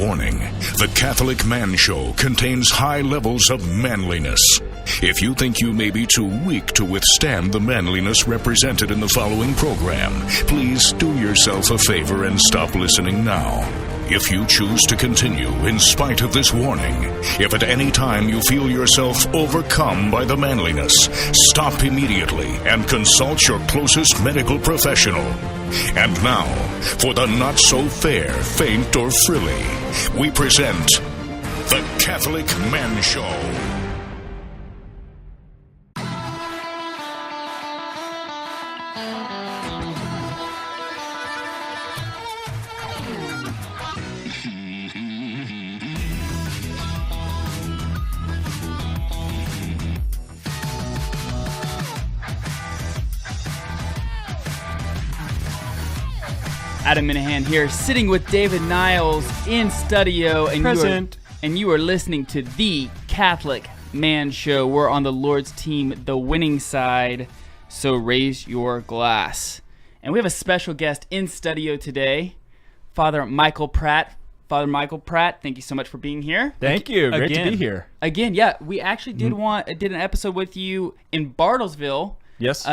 Warning: The Catholic Man Show contains high levels of manliness. If you think you may be too weak to withstand the manliness represented in the following program, please do yourself a favor and stop listening now. If you choose to continue in spite of this warning, if at any time you feel yourself overcome by the manliness, stop immediately and consult your closest medical professional. And now, for the not-so-fair, faint, or frilly, we present The Catholic Man Show. Adam Minahan here, sitting with David Niles in studio, and you are listening to The Catholic Man Show. We're on the Lord's team, the winning side, so raise your glass. And we have a special guest in studio today, Father Michael Pratt. Father Michael Pratt, thank you so much for being here. Thank you. Great to be here. Again, yeah, we actually did an episode with you in Bartlesville. Yes.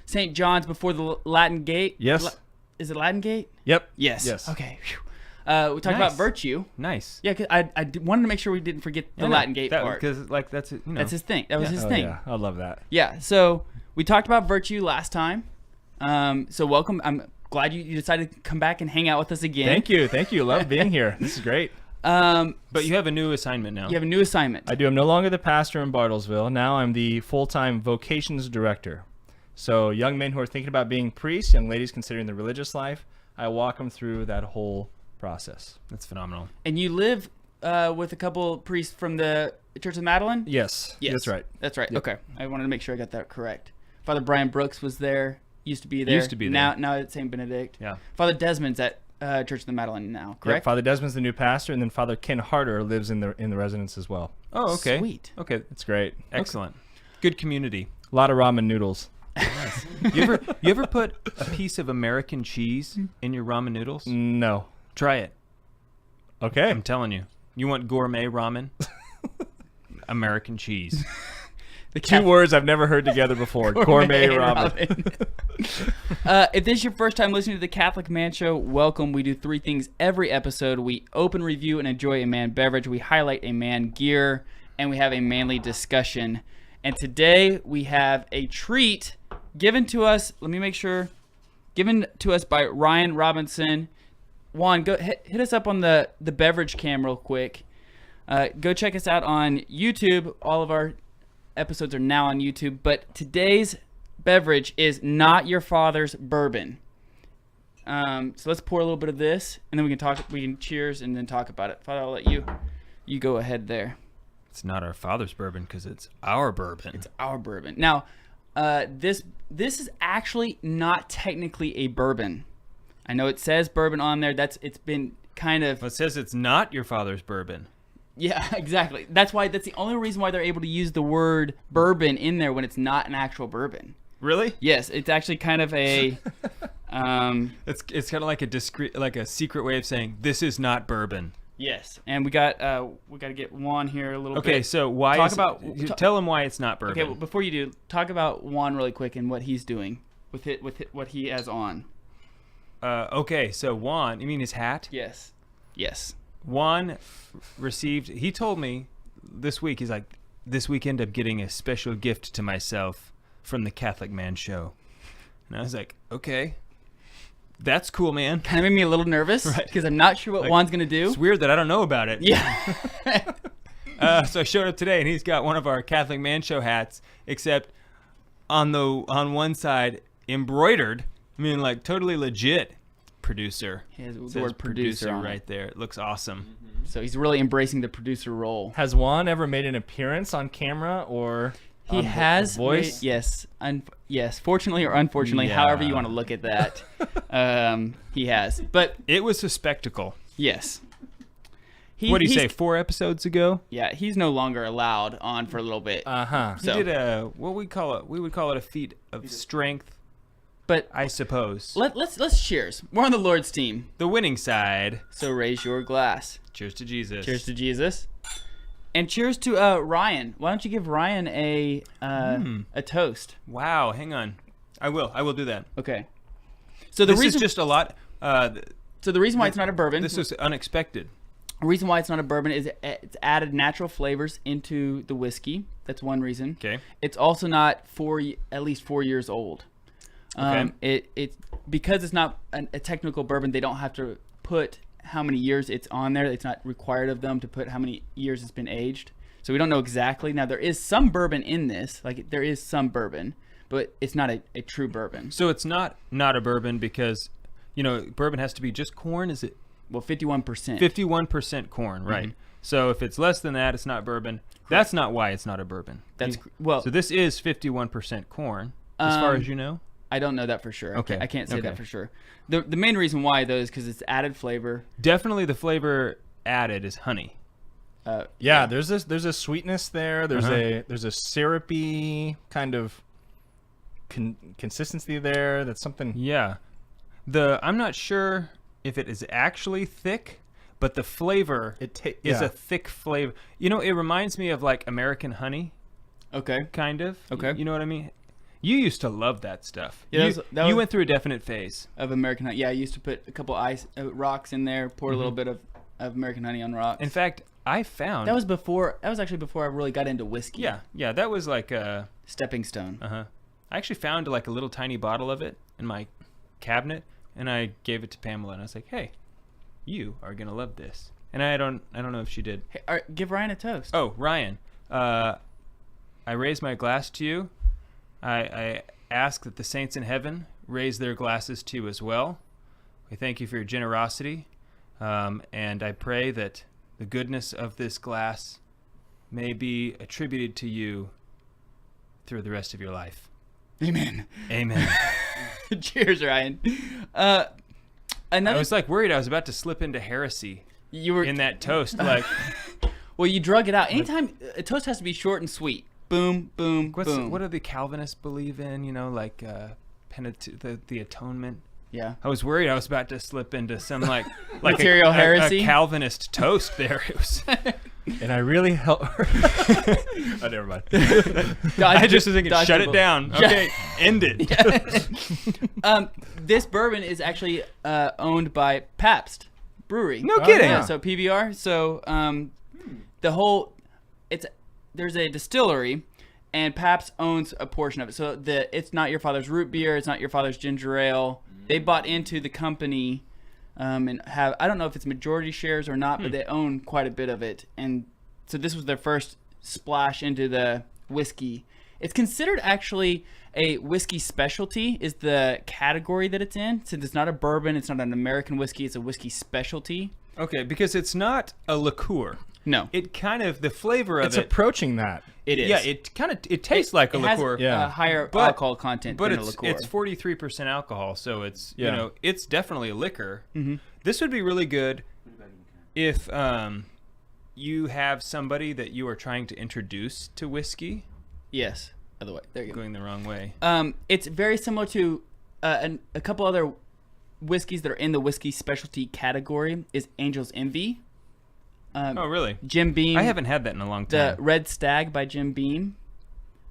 St. John's before the Latin Gate. Yes. Is it Latin Gate? Yep. Yes. Okay. We talked about virtue. Nice. Yeah, cause I wanted to make sure we didn't forget the Latin Gate part. Because that's it. That's his thing. That was his thing. Yeah, I love that. Yeah. So we talked about virtue last time. So welcome. I'm glad you decided to come back and hang out with us again. Thank you. Love being here. This is great. But you have a new assignment now. You have a new assignment. I do. I'm no longer the pastor in Bartlesville. Now I'm the full-time vocations director. So young men who are thinking about being priests, young ladies considering the religious life, I walk them through that whole process. That's phenomenal. And you live with a couple priests from the Church of Magdalene? Yes. That's right. That's right. Yep. Okay. I wanted to make sure I got that correct. Father Brian Brooks was there. Used to be there. Now at St. Benedict. Yeah. Father Desmond's at Church of the Magdalene now, correct? Yep, Father Desmond's the new pastor, and then Father Ken Harder lives in the residence as well. Oh, okay. Sweet. Okay. It's great. Excellent. Good community. A lot of ramen noodles. Nice. You ever put a piece of American cheese in your ramen noodles? No. Try it. Okay. I'm telling you. You want gourmet ramen? American cheese. The two words I've never heard together before. Gourmet ramen. If this is your first time listening to the Catholic Man Show, welcome. We do three things every episode. We open, review, and enjoy a man beverage. We highlight a man gear, and we have a manly discussion. And today we have a treat given to us. Let me make sure. Given to us by Ryan Robinson. Juan, go hit us up on the beverage cam real quick. Go check us out on YouTube. All of our episodes are now on YouTube. But today's beverage is not your father's bourbon. So let's pour a little bit of this, and then we can cheers and then talk about it. Father, I'll let you go ahead there. It's not our father's bourbon because it's our bourbon. It's our bourbon. Now, this is actually not technically a bourbon. I know it says bourbon on there. It's been kind of. Well, it says it's not your father's bourbon. Yeah, exactly. That's the only reason why they're able to use the word bourbon in there when it's not an actual bourbon. Really? Yes, it's actually kind of a. It's kind of like a secret way of saying this is not bourbon. Yes, and we got to get Juan here a little bit. Okay, so tell him why it's not bourbon. Okay, well, before you do, talk about Juan really quick and what he's doing with what he has on. Okay, so Juan, you mean his hat? Yes. Juan he told me this week, he's like, this weekend I'm getting a special gift to myself from the Catholic Man Show. And I was like, okay. That's cool, man. Kind of made me a little nervous because I'm not sure what Juan's going to do. It's weird that I don't know about it. Yeah. So I showed up today, and he's got one of our Catholic Man Show hats, except on one side, embroidered. I mean, like, totally legit producer. He has the word producer on right there. It looks awesome. So he's really embracing the producer role. Has Juan ever made an appearance on camera or he has voice? Yes. Fortunately or unfortunately, however you want to look at that. He has. But it was a spectacle. Yes. What do you say, 4 episodes ago? Yeah, he's no longer allowed on for a little bit. Uh-huh. So, he did we would call it a feat of strength, But I suppose. let's cheers. We're on the Lord's team, The winning side. so raise your glass. Cheers to Jesus. Cheers to Jesus, and cheers to Ryan. Why don't you give Ryan a toast? Wow, hang on. I will do that. Okay. So the This reason is just a lot. so the reason why it's not a bourbon. This was unexpected. The reason why it's not a bourbon is it's added natural flavors into the whiskey. That's one reason. Okay. It's also not at least 4 years old. Okay. It's because it's not a technical bourbon. They don't have to put how many years it's on there. It's not required of them to put how many years it's been aged. So we don't know exactly. Now there is some bourbon in this. Like there is some bourbon, but it's not a true bourbon. So it's not a bourbon because, bourbon has to be just corn. Is it? Well, 51%. 51% corn, right? Mm-hmm. So if it's less than that, it's not bourbon. Correct. That's not why it's not a bourbon. So this is 51% corn, as far as you know. I don't know that for sure. Okay. I can't say that for sure. The main reason why though is because it's added flavor. Definitely, the flavor added is honey. Yeah, there's a sweetness there. There's a syrupy kind of consistency there. That's something. Yeah, I'm not sure if it is actually thick, but the flavor is a thick flavor. It reminds me of like American honey. Okay. Kind of. Okay. You know what I mean? You used to love that stuff. Yeah, you went through a definite phase of American honey. Yeah, I used to put a couple rocks in there, pour a little bit of American honey on rocks. In fact, I found that was actually before I really got into whiskey. Yeah, that was like a stepping stone. I actually found like a little tiny bottle of it in my cabinet, and I gave it to Pamela, and I was like, "Hey, you are gonna love this." And I don't know if she did. Hey, give Ryan a toast. Oh, Ryan, I raise my glass to you. I ask that the saints in heaven raise their glasses to you as well. We thank you for your generosity, and I pray that the goodness of this glass may be attributed to you through the rest of your life. Amen. Amen. Cheers, Ryan. I was like worried I was about to slip into heresy. You were in that toast, like. Well, you drug it out. Anytime a toast has to be short and sweet. Boom, boom, boom. What do the Calvinists believe in? Like the atonement. Yeah. I was worried I was about to slip into some like material heresy. A Calvinist toast there. It was. And I really help. Oh, never mind. I just was thinking, shut it down. Okay, end it. This bourbon is actually owned by Pabst Brewery. No kidding. Yeah, so PBR. So there's a distillery, and Pabst owns a portion of it. So it's not your father's root beer. It's not your father's ginger ale. They bought into the company. And I don't know if it's majority shares or not, but they own quite a bit of it. And so this was their first splash into the whiskey. It's considered actually a whiskey specialty is the category that it's in. Since it's not a bourbon, it's not an American whiskey, it's a whiskey specialty. Okay, because it's not a liqueur. No. It kind of, the flavor of it's approaching that. It is. Yeah, it tastes like a liqueur. It has a higher alcohol content than a liqueur. It's 43% alcohol, so it's it's definitely a liquor. Mm-hmm. This would be really good if you have somebody that you are trying to introduce to whiskey. Yes. Other way. There you go. Going the wrong way. It's very similar to a couple other whiskeys that are in the whiskey specialty category is Angel's Envy. Oh, really? Jim Beam. I haven't had that in a long time. The Red Stag by Jim Beam.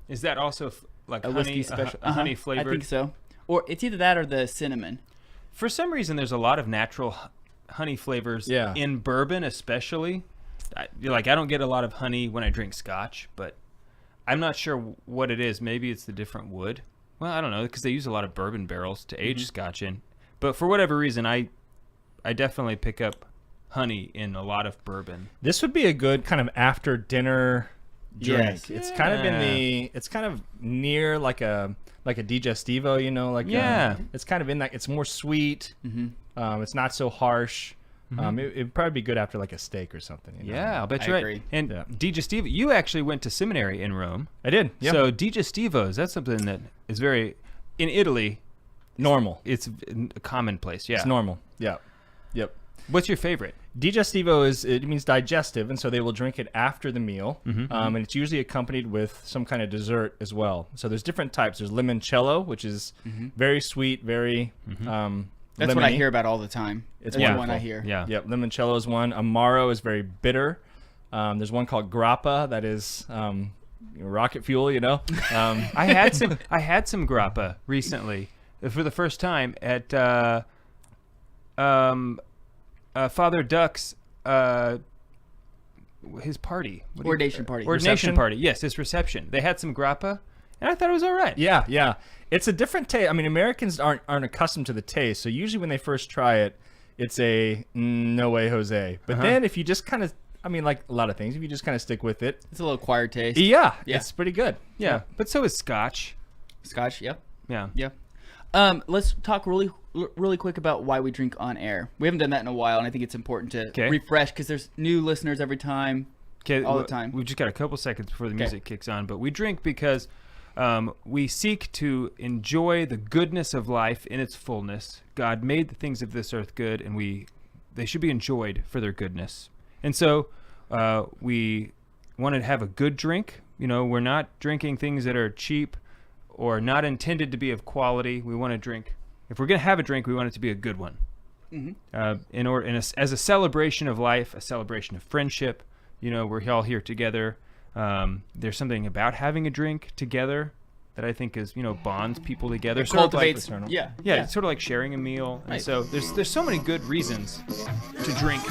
Is that also like a whiskey special? Honey flavored? I think so. Or it's either that or the cinnamon. For some reason, there's a lot of natural honey flavors in bourbon, especially. I don't get a lot of honey when I drink scotch, but I'm not sure what it is. Maybe it's the different wood. Well, I don't know, because they use a lot of bourbon barrels to age scotch in. But for whatever reason, I definitely pick up honey in a lot of bourbon. This would be a good kind of after dinner drink. Yes. It's kind of it's kind of near like a digestivo, it's kind of in that. It's more sweet. Mm-hmm. It's not so harsh. It'd probably be good after like a steak or something. Yeah, I'll bet you're right. And digestivo, you actually went to seminary in Rome. I did. Yeah. So digestivos, that's something that is very in Italy normal. It's a commonplace. Yeah, it's normal. Yeah. Yep. What's your favorite? Digestivo it means digestive, and so they will drink it after the meal, and it's usually accompanied with some kind of dessert as well. So there's different types. There's limoncello, which is very sweet, very That's lemony. what I hear about all the time. It's That's the wonderful. one I hear. Yeah. Yep, limoncello is one. Amaro is very bitter. There's one called grappa that is rocket fuel. You know, I had some grappa recently for the first time at Father Duck's his party. Ordination party. Ordination Reception? party. Yes, his reception. They had some grappa, and I thought it was all right. Yeah. It's a different taste. I mean, Americans aren't accustomed to the taste, so usually when they first try it, it's a no way, Jose. But then if you just kind of, I mean, like a lot of things, if you just kind of stick with it, It's a little acquired taste. yeah, Yeah. it's pretty good. Yeah, but so is Scotch. Scotch, yep. Yeah. Yeah. Let's talk really quick about why we drink on air. We haven't done that in a while, and I think it's important to refresh because there's new listeners every time, all the time. We've just got a couple seconds before the music kicks on, but we drink because we seek to enjoy the goodness of life in its fullness. God made the things of this earth good, and they should be enjoyed for their goodness. And so we want to have a good drink. You know, we're not drinking things that are cheap or not intended to be of quality. We want to drink. If we're going to have a drink, we want it to be a good one. As a celebration of life, a celebration of friendship. You know, we're all here together. There's something about having a drink together that I think is, bonds people together. Cultivates. Sort of like Yeah. It's sort of like sharing a meal. And Right. so there's so many good reasons to drink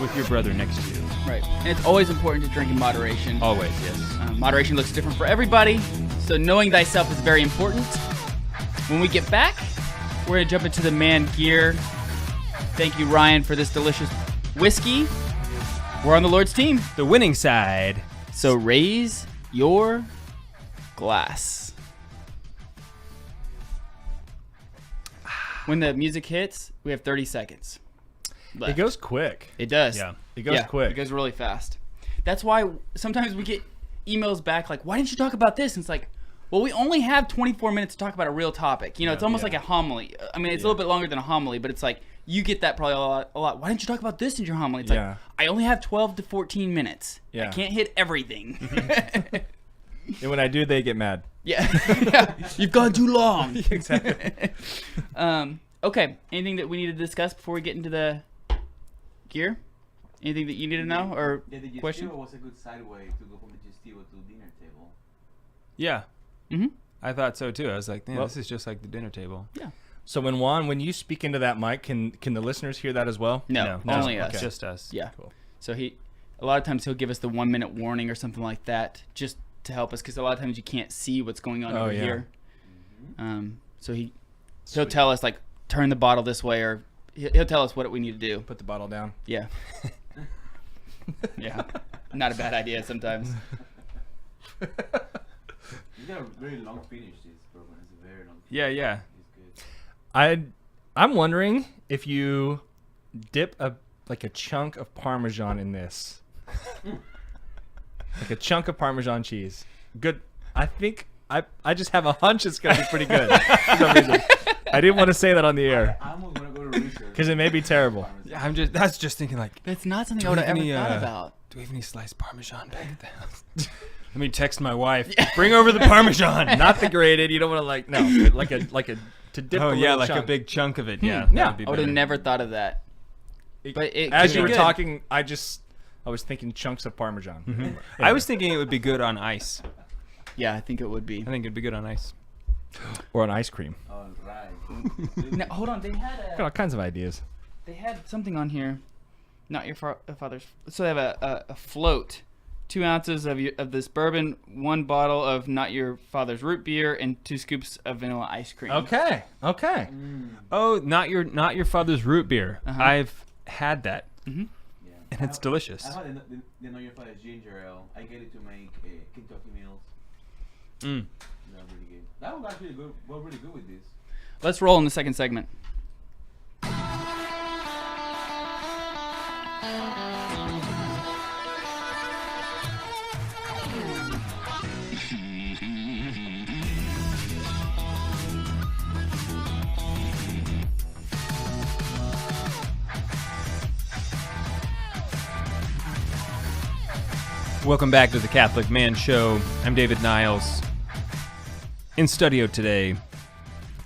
with your brother next to you. Right. And it's always important to drink in moderation. Always, yes. Moderation looks different for everybody, so knowing thyself is very important. When we get back, we're going to jump into the man gear. Thank you, Ryan, for this delicious whiskey. We're on the Lord's team, The winning side. so raise your glass. When the music hits, we have 30 seconds left. It goes quick. It does. Yeah. It goes quick. It goes really fast. That's why sometimes we get emails back like, why didn't you talk about this? And it's like, well, we only have 24 minutes to talk about a real topic. It's almost like a homily. I mean, it's a little bit longer than a homily, but it's like, you get that probably a lot. Why didn't you talk about this in your homily? It's like, I only have 12 to 14 minutes. Yeah. I can't hit everything. And when I do, they get mad. Yeah. You've gone too long. Exactly. Okay. Anything that we need to discuss before we get into the gear? Anything that you need to know or Yeah, the question? Gestivo was a good sideway to go from the Gestivo to dinner table. Yeah. Mm-hmm. I thought so too. I was like, Well- this is just like the dinner table. Yeah. So when you speak into that mic, can the listeners hear that as well? No, only us. Okay. Just us. Yeah. Cool. So a lot of times he'll give us the 1 minute warning or something like that, just to help us, because a lot of times you can't see what's going on over here. So he'll tell us like, turn the bottle this way, or he'll tell us what we need to do. Put the bottle down. Yeah. Yeah. Not a bad idea sometimes. You got a very long finish, this program. It's a very long finish. Yeah. It's good. I'm wondering if you dip a chunk of Parmesan in this. Like a chunk of Parmesan cheese. Good. I think I just have a hunch it's gonna be pretty good. For some reason. I didn't want to say that on the air I'm almost gonna go to research. because it may be terrible. Yeah, that's just thinking like, That's not something Do I would we have have ever any, thought about. do we have any sliced Parmesan back at the house? Let me text my wife. Bring over the Parmesan. Not the grated. You don't want to like to dip. Oh a yeah, little like chunk. a big chunk of it. Yeah. Yeah. that would be I would have better. never thought of that. But it As could you be were good. talking, I was thinking chunks of Parmesan. Mm-hmm. I was thinking it would be good on ice. Yeah, I think it would be. I think it'd be good on ice. Or on ice cream. All right. Now, hold on, they Got all kinds of ideas. something on here. Not your father's. So they have a float, 2 ounces of this bourbon, 1 bottle of not your father's root beer, and 2 scoops of vanilla ice cream. Okay. Oh, not your father's root beer. Uh-huh. I've had that, Mm-hmm. Yeah. and it's delicious. I had the Know Your Father's ginger ale. I get it to make Kentucky meals. Mm. That was really good. That was actually good. Well, really good with this. Let's roll in the second segment. Welcome back to the Catholic Man Show. I'm David Niles. In studio today,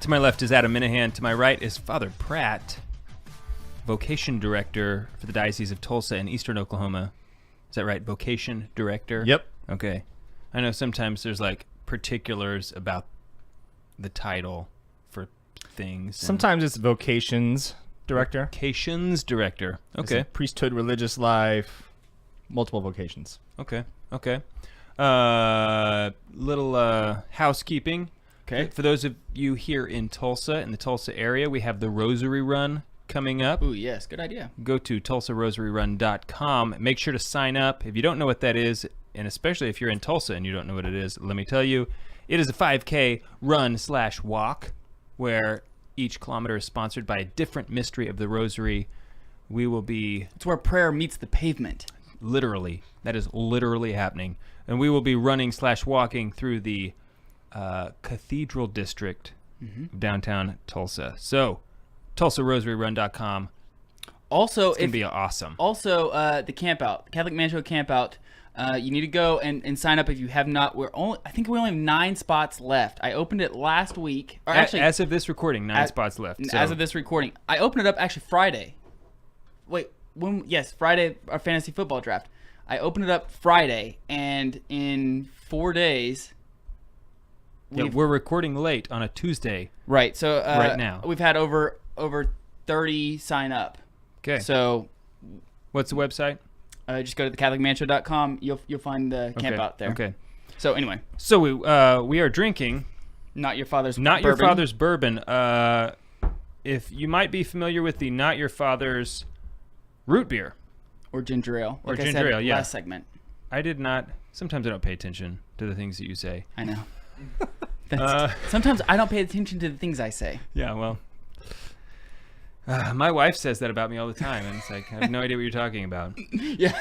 to my left is Adam Minahan. To my right is Father Pratt, vocation director for the Diocese of Tulsa in Eastern Oklahoma. Is that right? Vocation director? Yep. Okay. I know sometimes there's like particulars about the title for things. Sometimes it's vocations director. Vocations director. It's Okay. a priesthood, religious life, multiple vocations. Okay. Little housekeeping. Okay. For those of you here in Tulsa, in the Tulsa area, we have the Rosary Run coming up. Ooh, yes, good idea. Go to tulsarosaryrun.com. Make sure to sign up. If you don't know what that is, and especially if you're in Tulsa and you don't know what it is, let me tell you, it is a 5K run/walk where each kilometer is sponsored by a different mystery of the Rosary. We will be It's where prayer meets the pavement. literally, that is literally happening. And we will be running/walking through the Cathedral District of downtown Tulsa. So, tulsarosaryrun.com. Also, It's going to be awesome. Also, the camp out, Catholic Man Show camp out. You need to go and sign up if you have not. I think we only have 9 spots left. I opened it last week, or actually, as of this recording, 9 spots left. So. as of this recording, I opened it up actually Friday. Wait, Friday, our fantasy football draft. I opened it up Friday, and in 4 days, we're recording late on a Tuesday. right. So right now, we've had over 30 sign up. Okay. So what's the website? just go to thecatholicmanshow.com. You'll find the camp out there. Okay. So anyway, So we are drinking not your father's Not bourbon. Your Father's bourbon. If you might be familiar with the Not Your Father's root beer. or ginger ale. Or Like I ginger said ale, yeah. Last segment. I did not. Sometimes I don't pay attention to the things that you say. I know. Sometimes I don't pay attention to the things I say. Yeah, well, my wife says that about me all the time, and it's like I have no idea what you're talking about. Yeah.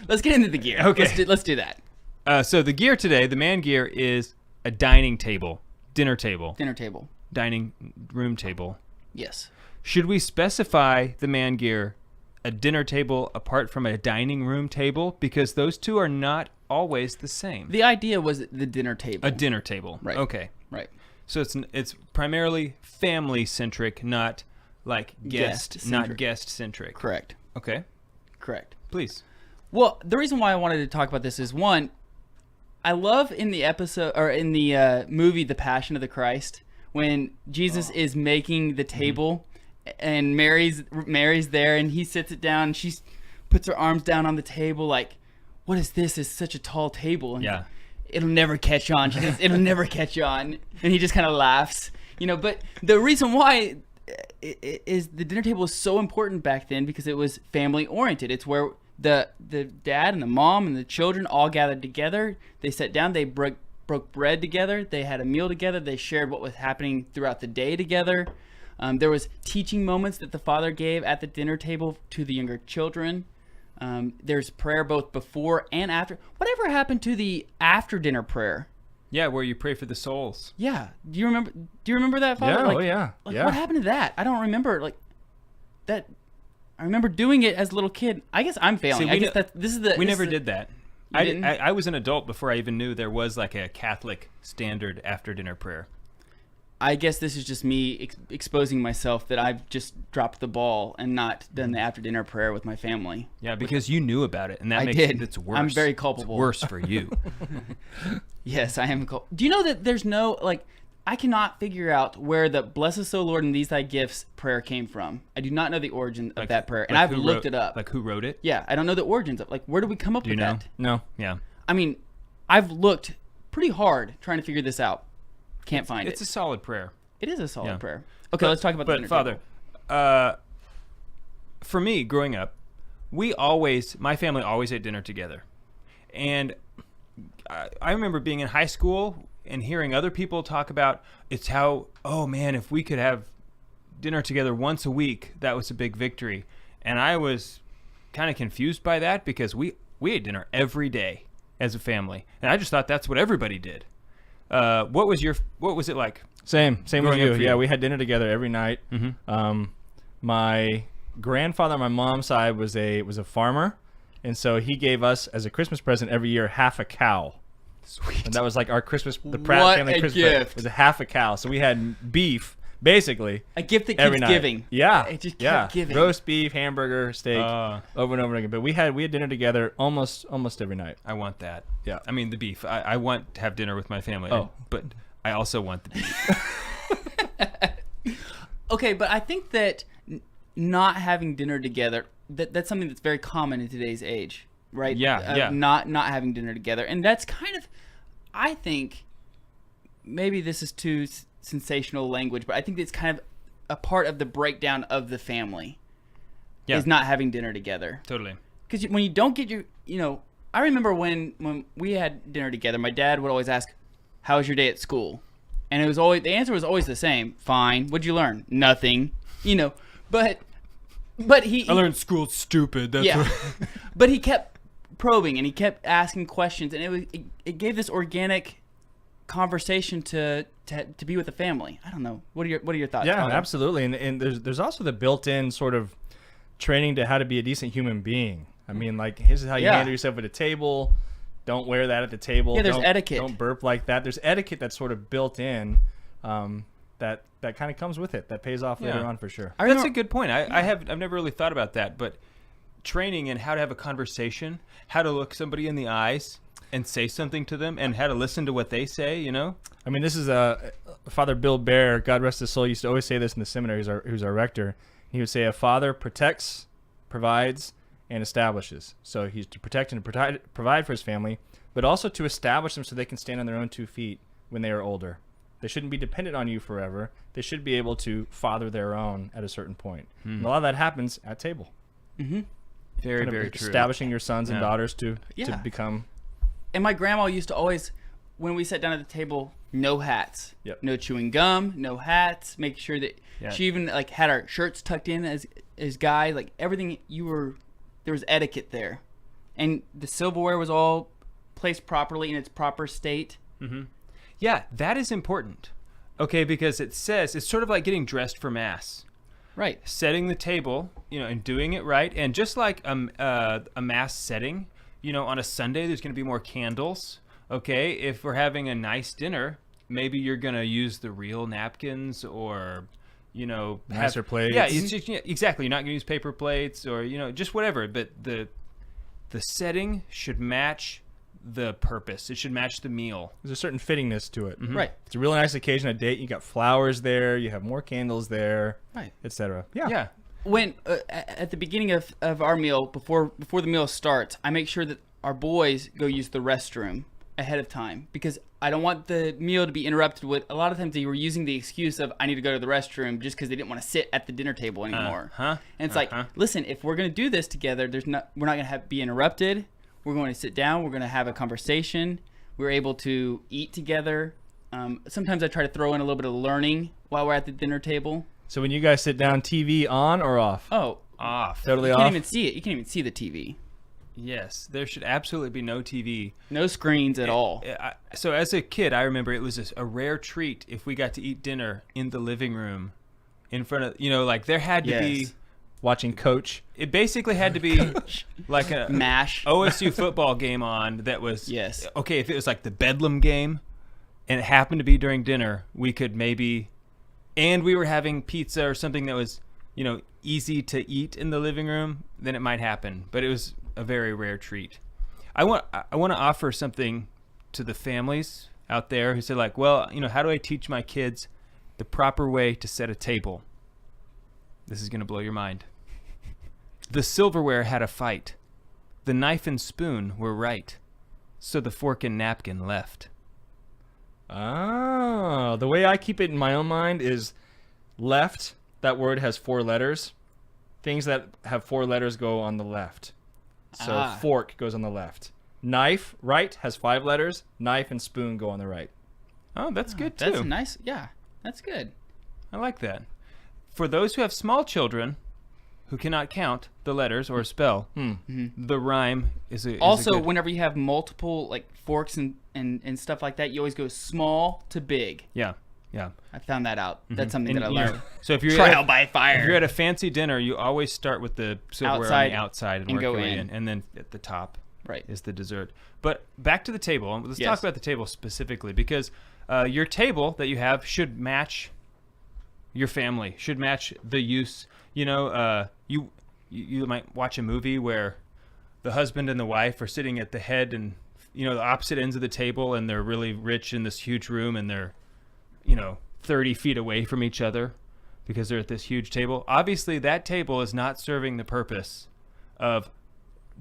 Let's get into the gear. Okay. Let's do that. So the gear today, the man gear, is a dining table, dinner table, Dinner table. dining room table. Yes. Should we specify the man gear a dinner table apart from a dining room table? Because those two are not always the same. The idea was the dinner table. A dinner table. Right. Okay. Right. So it's primarily family centric, not like Guest-centric. not guest centric. Correct. Okay. Correct. Please. Well, the reason why I wanted to talk about this is, one, I love in the episode or in the movie The Passion of the Christ when Jesus is making the table and Mary's there and he sits it down and she puts her arms down on the table like, what is this? It's such a tall table. And Yeah. It'll never catch on. She says, it'll never catch on. And he just kind of laughs, but the reason why is the dinner table was so important back then because it was family oriented. It's where the dad and the mom and the children all gathered together. They sat down, they broke bread together, they had a meal together, they shared what was happening throughout the day together. There was teaching moments that the father gave at the dinner table to the younger children. There's prayer both before and after. Whatever happened to the after dinner prayer? Yeah, where you pray for the souls. Yeah. Do you remember that, Father? Yeah, Like, oh yeah. like, yeah. what happened to that? I don't remember that. I remember doing it as a little kid. I guess I'm failing. See, I guess we We never did that. You I, didn't? I was an adult before I even knew there was like a Catholic standard after dinner prayer. I guess this is just me exposing myself that I've just dropped the ball and not done the after dinner prayer with my family. Yeah, because you knew about it, and that I makes did. it worse. I'm very culpable. It's worse for you. Yes, I am. Do you know that there's no I cannot figure out where the "Bless us, O Lord, and these thy gifts" prayer came from. I do not know the origin of that prayer, and I've who looked wrote- it up. Like who wrote it? Yeah, I don't know the origins of where do we come up Do with you know? that? No. Yeah. I mean, I've looked pretty hard trying to figure this out. Can't find It's it. a solid prayer. It is a solid Yeah. prayer. Okay, let's talk about the But dinner Father, table. for me growing up, my family always ate dinner together, and I remember being in high school and hearing other people talk about it's how, oh man, if we could have dinner together once a week, that was a big victory. And I was kind of confused by that because we ate dinner every day as a family, and I just thought that's what everybody did. What was it like? Same with Growing up you. for Yeah, you. we had dinner together every night. Mm-hmm. My grandfather on my mom's side was a farmer, And so he gave us, as a Christmas present every year, half a cow. Sweet. And that was like our Christmas, the Pratt What family a Christmas gift. present. It was a half a cow. So we had beef, basically, A gift that every keeps night. giving. Yeah. It just yeah. kept giving. Roast beef, hamburger, steak, Uh. over and over again. But we had dinner together almost every night. I want that. Yeah. I mean, the beef. I want to have dinner with my family. Oh. But I also want the beef. Okay, but I think that not having dinner together, that's something that's very common in today's age, right? Yeah. Not having dinner together. And that's kind of, I think, maybe this is too sensational language, but I think it's kind of a part of the breakdown of the family Yeah. is not having dinner together. Totally. Because when you don't get I remember when we had dinner together, my dad would always ask, "How was your day at school?" And it was always, the answer was always the same: "Fine." What'd you learn? Nothing. But he I learned school's stupid. That's yeah. what. But he kept probing and he kept asking questions, and it gave this organic conversation to be with the family. I don't know. What are your thoughts? Yeah, Tyler? absolutely. And there's also the built-in sort of training to how to be a decent human being. I mean, like, this is how you Yeah. handle yourself at a table. Don't wear that at the table. Yeah, there's Don't- etiquette. Don't burp like that. There's etiquette that's sort of built in that kind of comes with it. That pays off later Yeah. on for sure. I That's remember- a good point. I've never really thought about that, but training in how to have a conversation, how to look somebody in the eyes and say something to them, and how to listen to what they say. I mean, this is Father Bill Bear, God rest his soul, used to always say this in the seminary, who's our rector. He would say a father protects, provides, and establishes. So he's to protect and provide for his family, but also to establish them so they can stand on their own 2 feet when they are older. They shouldn't be dependent on you forever. They should be able to father their own at a certain point. And a lot of that happens at table. Very, Kind of very true. establishing your sons and Yeah. daughters to Yeah. become. And my grandma used to always, when we sat down at the table, no hats, Yep. no chewing gum, no hats. Make sure that Yeah. she even had our shirts tucked in as guys, like everything. There was etiquette there, and the silverware was all placed properly in its proper state. Yeah, that is important. Okay, because it says it's sort of like getting dressed for mass. Right. Setting the table, and doing it right. And just like a mass setting, on a Sunday, there's going to be more candles. Okay, if we're having a nice dinner, maybe you're going to use the real napkins or, Nicer plates. Yeah, it's just, exactly. You're not going to use paper plates or, just whatever. But the setting should match the purpose. It should match the meal. There's a certain fittingness to it. Right. It's a really nice occasion, a date. You got flowers there. You have more candles there, Right. etc. Yeah. When at the beginning of our meal, before the meal starts, I make sure that our boys go use the restroom ahead of time, because I don't want the meal to be interrupted with, a lot of times they were using the excuse of, I need to go to the restroom, just because they didn't want to sit at the dinner table anymore. And it's like, listen, if we're going to do this together, we're not going to be interrupted. We're going to sit down. We're going to have a conversation. We're able to eat together. Sometimes I try to throw in a little bit of learning while we're at the dinner table. So when you guys sit down, TV on or off? Oh, Off. Totally you off. can't even see it. You can't even see the TV. Yes, there should absolutely be no TV. No screens at all. So as a kid, I remember it was a rare treat if we got to eat dinner in the living room in front of, there had to be, Yes. Watching Coach. it basically had to be like a MASH. OSU football game on that was, Yes. okay, if it was like the Bedlam game and it happened to be during dinner, we could maybe, and we were having pizza or something that was, easy to eat in the living room, then it might happen. But it was a very rare treat. I want to offer something to the families out there who say well, how do I teach my kids the proper way to set a table? This is going to blow your mind. The silverware had a fight. The knife and spoon were right. So the fork and napkin left. Oh, the way I keep it in my own mind is left. That word has 4 letters. Things that have 4 letters go on the left. So fork goes on the left. Knife, right, has 5 letters. Knife and spoon go on the right. Oh, that's good too. That's nice. Yeah, that's good. I like that. For those who have small children who cannot count the letters or spell, the rhyme is a Also, good- whenever you have multiple forks and stuff like that, you always go small to big. yeah. Yeah. I found that out. That's something And, that I you know, learned. so if you're Trial by if fire. you're at a fancy dinner, you always start with the silverware Outside on the outside and work go your way in. in, and then at the top Right. is the dessert. But back to the table. Let's Yes. talk about the table specifically, because your table that you have should match your family, should match the use. You know, you might watch a movie where the husband and the wife are sitting at the head and, you know, the opposite ends of the table, and they're really rich in this huge room, and they're, you know, 30 feet away from each other because they're at this huge table. Obviously, that table is not serving the purpose of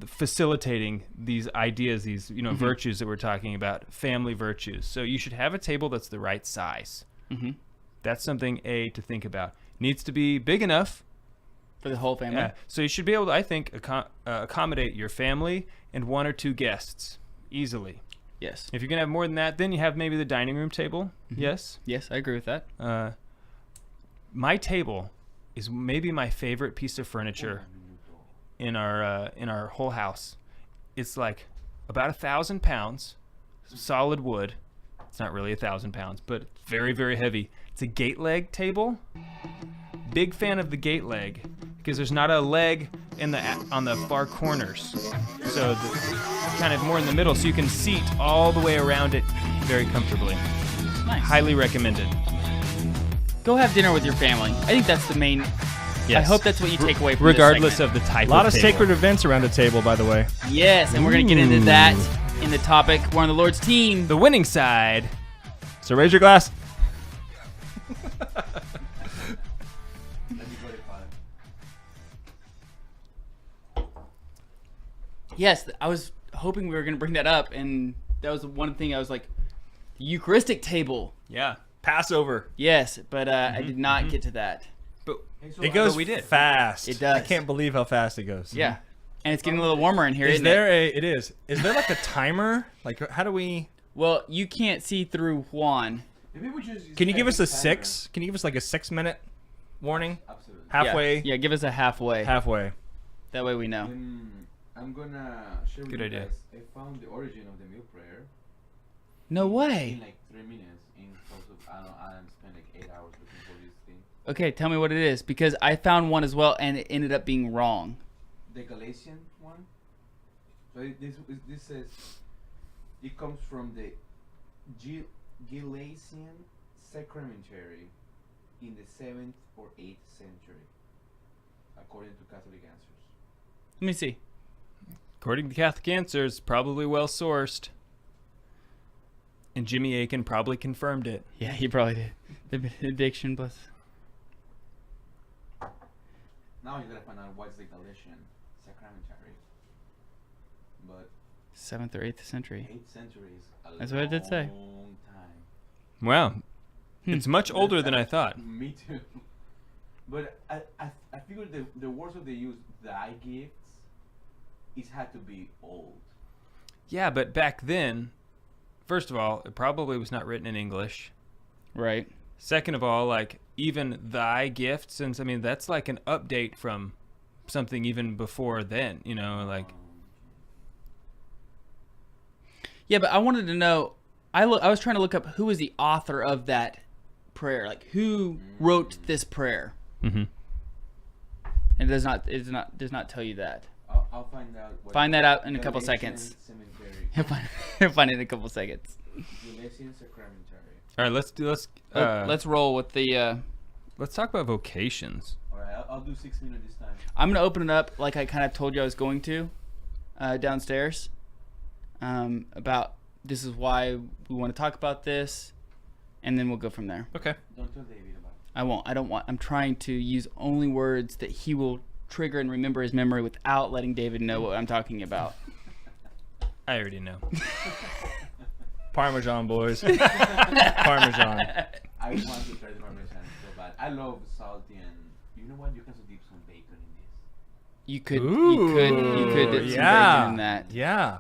facilitating these ideas, these, you know, virtues that we're talking about, family virtues. So you should have a table that's the right size. Mm-hmm. That's something to think about. Needs to be big enough. For the whole family. Yeah. So you should be able to, I think, accommodate your family and 1 or 2 guests easily. Yes. If you're going to have more than that, then you have maybe the dining room table. Yes. Yes, I agree with that. My table is maybe my favorite piece of furniture in our whole house. It's like about 1,000 pounds, solid wood. It's not really 1,000 pounds, but very, very heavy. It's a gate leg table. Big fan of the gate leg because there's not a leg on the far corners, so kind of more in the middle, so you can seat all the way around it very comfortably. Nice. Highly recommended. Go have dinner with your family. I think that's the main. Yes. I hope that's what you take away from regardless this of the type. A lot of table. sacred events around the table, by the way. Yes, and we're gonna get into that in the topic. We're on the Lord's team. The winning side. So raise your glass. Yes, I was hoping we were gonna bring that up, and that was one thing I was like, the Eucharistic table. Yeah. Passover. Yes, but I did not get to that. But It goes we did. fast. It does. I can't believe how fast it goes. Yeah, and it's getting a little warmer in here, Is isn't there it? It is. Is there like a timer? Like, how do we? Well, you can't see through Juan. Maybe we just Can you give us a timer. 6? Can you give us like a 6-minute warning? Absolutely. Halfway. Yeah, give us a halfway. Halfway. That way we know. I'm gonna share with Good you idea. guys. I found the origin of the meal prayer No in way. like 3 minutes. In terms of, I don't know, Adam spent like 8 hours looking for this thing. Okay, tell me what it is, because I found one as well, and it ended up being wrong. The Galatian one. So this says it comes from the Galatian sacramentary in the 7th or 8th century, according to Catholic Answers. Let me see. According to Catholic Answers, probably well sourced. And Jimmy Aiken probably confirmed it. Yeah, he probably did. The benediction plus. Now you gotta find out what's the Galatian sacramentary. But 7th or 8th century. 8th century is a That's what it did say. long time. Wow. It's much older than I thought. Me too. But I figured the words of the use, thy gifts, it had to be old. Yeah, but back then, first of all, it probably was not written in English. Right. Second of all, like, even thy gifts, and I mean, that's like an update from something even before then, you know, like. Yeah, but I wanted to know. I was trying to look up who was the author of that prayer. Like, who wrote this prayer? Mm-hmm. And it does not tell you that. I'll find out. What Find that out in a couple Galatian seconds. Cemetery. Find it in a couple seconds. Galatian sacramentary. All right, Let's roll with the. let's talk about vocations. All right, I'll do 6 minutes this time. I'm gonna open it up like I kind of told you I was going to, downstairs. About this is why we want to talk about this, and then we'll go from there. Okay. Don't tell David about it. I won't. I don't want. I'm trying to use only words that he will trigger and remember his memory without letting David know what I'm talking about. I already know. Parmesan, boys. Parmesan. I want to try the parmesan so bad. I love salty and you know what? You can also dip some bacon in this. You could dip some yeah. bacon in that. Yeah.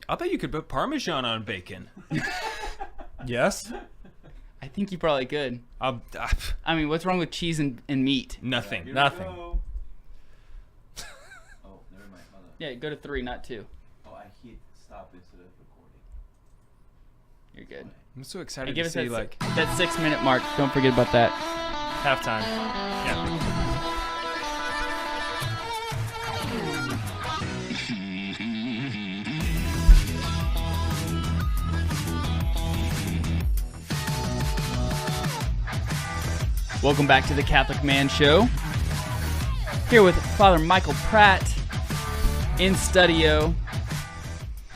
I'll bet you could put Parmesan on bacon. Yes. I think you probably could. I'll, I mean, what's wrong with cheese and meat? nothing. Here we Nothing. go. Oh, never mind. Hold on. Yeah, go to 3, not 2. Oh, I hit stop instead of recording. You're good. I'm so excited And give to us see that 6-minute mark. Don't forget about that. Halftime. Yeah. Welcome back to the Catholic Man Show. Here with Father Michael Pratt in studio.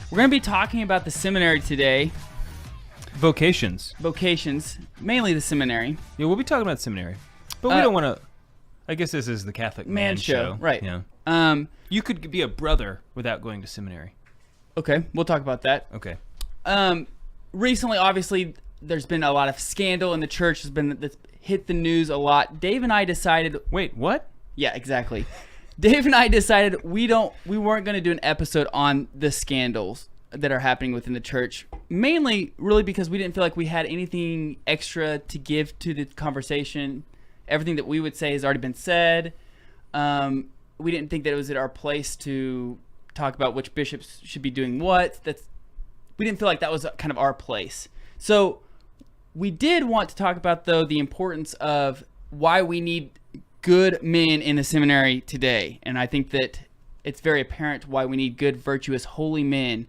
We're going to be talking about the seminary today. vocations. Vocations, mainly the seminary. Yeah, we'll be talking about seminary, but we don't want to. I guess this is the Catholic Man Show, right? Yeah. You could be a brother without going to seminary. Okay, we'll talk about that. Okay. Recently, obviously, there's been a lot of scandal in the church. That's hit the news a lot. Dave and I decided. Wait, what? Yeah, exactly. Dave and I decided we weren't going to do an episode on the scandals that are happening within the church. Mainly, really, because we didn't feel like we had anything extra to give to the conversation. Everything that we would say has already been said. We didn't think that it was at our place to talk about which bishops should be doing what. We didn't feel like that was kind of our place. So we did want to talk about, though, the importance of why we need good men in the seminary today. And I think that it's very apparent why we need good, virtuous, holy men.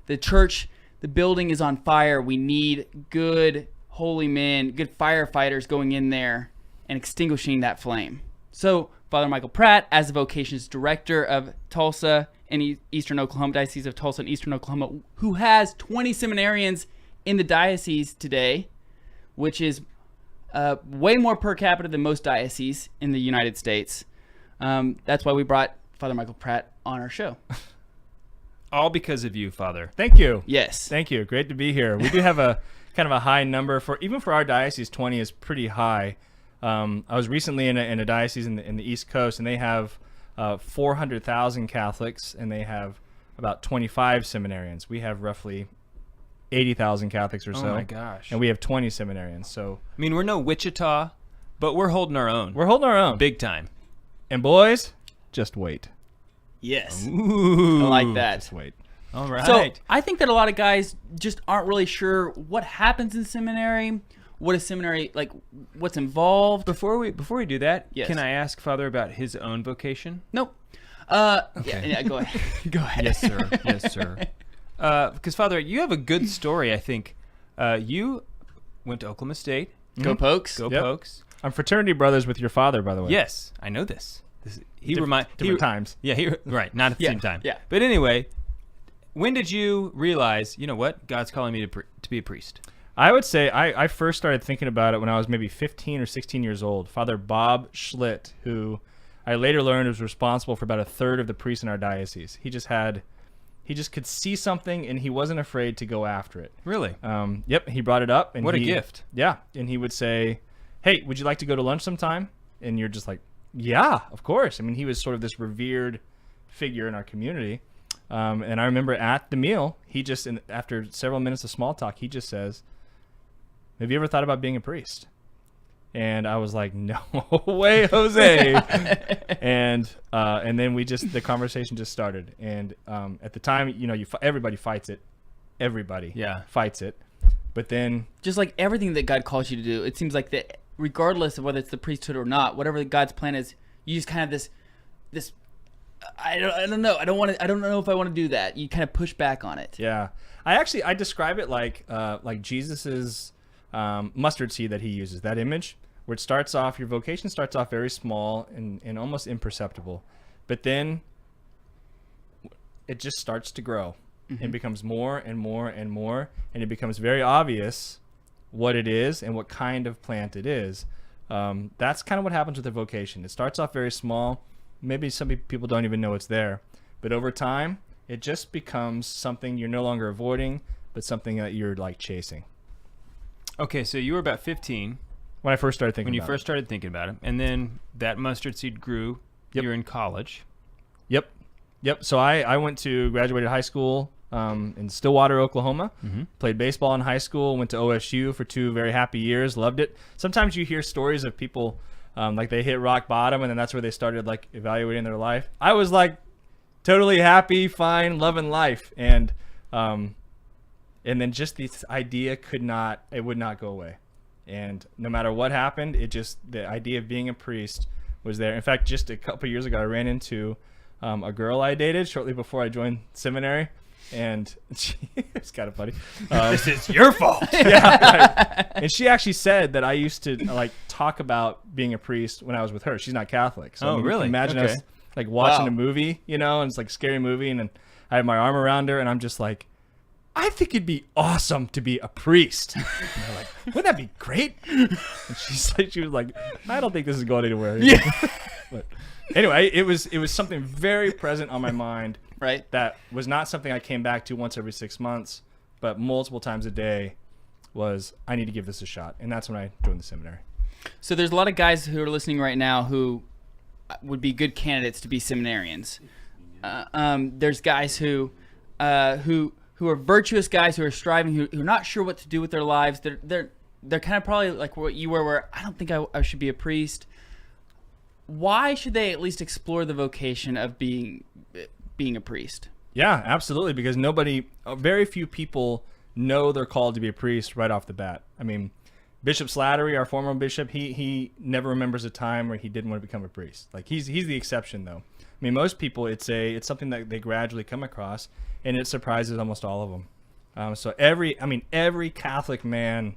The church, the building is on fire. We need good, holy men, good firefighters going in there and extinguishing that flame. So, Father Michael Pratt, as the vocations director of Tulsa and Eastern Oklahoma, Diocese of Tulsa and Eastern Oklahoma, who has 20 seminarians in the diocese today, which is way more per capita than most dioceses in the United States. That's why we brought Father Michael Pratt on our show. All because of you, Father. Thank you. Yes. Thank you. Great to be here. We do have a kind of a high number even for our diocese. 20 is pretty high. I was recently in a diocese in the East Coast, and they have 400,000 Catholics, and they have about 25 seminarians. We have roughly 80,000 Catholics or so. Oh my gosh. And we have 20 seminarians. So I mean, we're no Wichita, but we're holding our own. we're holding our own. Big time. And boys, just wait. Yes. Ooh. I like that. Just wait. All right. So I think that a lot of guys just aren't really sure what happens in seminary, what is seminary, like what's involved. Before we do that, Yes. can I ask Father about his own vocation? Nope. Okay. Yeah, go ahead. Go ahead. Yes, sir. Yes, sir. Because Father, you have a good story. I think you went to Oklahoma State. Go Pokes. Go Yep. Pokes. I'm fraternity brothers with your father, by the way. Yes, I know this. Different times. Yeah, right. Not at the Yeah, same time. yeah. But anyway, when did you realize, you know what, God's calling me to be a priest? I would say I first started thinking about it when I was maybe 15 or 16 years old. Father Bob Schlitt, who I later learned was responsible for about a third of the priests in our diocese. He just could see something, and he wasn't afraid to go after it. Really? Yep, he brought it up. And What a gift. Yeah, and he would say, hey, would you like to go to lunch sometime? And you're just like, yeah, of course. I mean, he was sort of this revered figure in our community. And I remember at the meal, after several minutes of small talk, he just says, have you ever thought about being a priest? And I was like, no way, Jose. and then the conversation just started. And at the time, everybody fights it. Everybody fights it. But then, Just like everything that God calls you to do, it seems like that regardless of whether it's the priesthood or not, whatever God's plan is, you just kind of this I don't know. I don't know if I want to do that. You kind of push back on it. yeah, I describe it like Jesus's mustard seed that he uses, that image where it starts off, your vocation starts off very small and almost imperceptible, but then it just starts to grow and becomes more and more and more, and it becomes very obvious what it is and what kind of plant it is. That's kind of what happens with a vocation. It starts off very small. Maybe some people don't even know it's there, but over time it just becomes something you're no longer avoiding, but something that you're like chasing. Okay, so you were about 15 When I first started thinking when you about first started thinking about it, and then that mustard seed grew. Yep. You're in college. Yep. So I graduated high school in Stillwater, Oklahoma. Played baseball in high school. Went to OSU for 2 very happy years. Loved it. Sometimes you hear stories of people like they hit rock bottom, and then that's where they started like evaluating their life. I was like totally happy, fine, loving life, and And then just this idea would not go away. And no matter what happened, the idea of being a priest was there. In fact, just a couple years ago, I ran into a girl I dated shortly before I joined seminary. And it's kind of funny. This is your fault. Yeah, right. And she actually said that I used to like talk about being a priest when I was with her. She's not Catholic. So Oh, really? Imagine Okay. us like watching Wow. a movie, and it's like a scary movie. And then I have my arm around her and I'm just like, I think it'd be awesome to be a priest. And they're like, wouldn't that be great? And she was like, I don't think this is going anywhere. Yeah. But anyway, it was something very present on my mind. Right. That was not something I came back to once every 6 months, but multiple times a day was, I need to give this a shot. And that's when I joined the seminary. So there's a lot of guys who are listening right now who would be good candidates to be seminarians. There's guys who are virtuous guys who are striving, who are not sure what to do with their lives. They're kind of probably like what you were, where I don't think I should be a priest. Why should they at least explore the vocation of being a priest? Yeah, absolutely. Because very few people know they're called to be a priest right off the bat. I mean, Bishop Slattery, our former bishop, he never remembers a time where he didn't want to become a priest. Like he's the exception though. I mean, most people, it's something that they gradually come across, and it surprises almost all of them. So every Catholic man,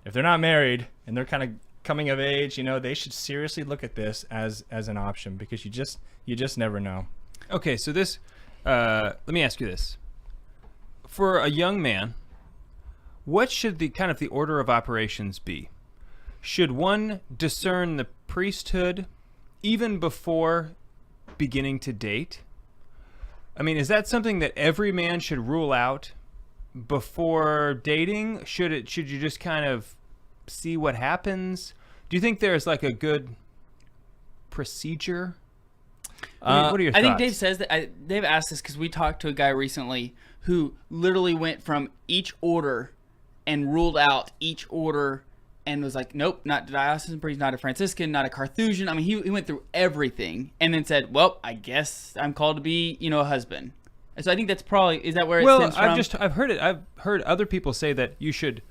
if they're not married and they're kind of coming of age, they should seriously look at this as an option, because you just never know. Okay, so this, let me ask you this. For a young man, what should the order of operations be? Should one discern the priesthood even before beginning to date? I mean, is that something that every man should rule out before dating? Should you just kind of see what happens? Do you think there's like a good procedure? What are your thoughts? I think Dave says that. Dave asked this because we talked to a guy recently who literally went from each order and ruled out each order and was like, nope, not a diocesan priest, not a Franciscan, not a Carthusian. I mean, he went through everything and then said, well, I guess I'm called to be, a husband. And so I think that's probably, is that where it stems from? I've heard other people say that you should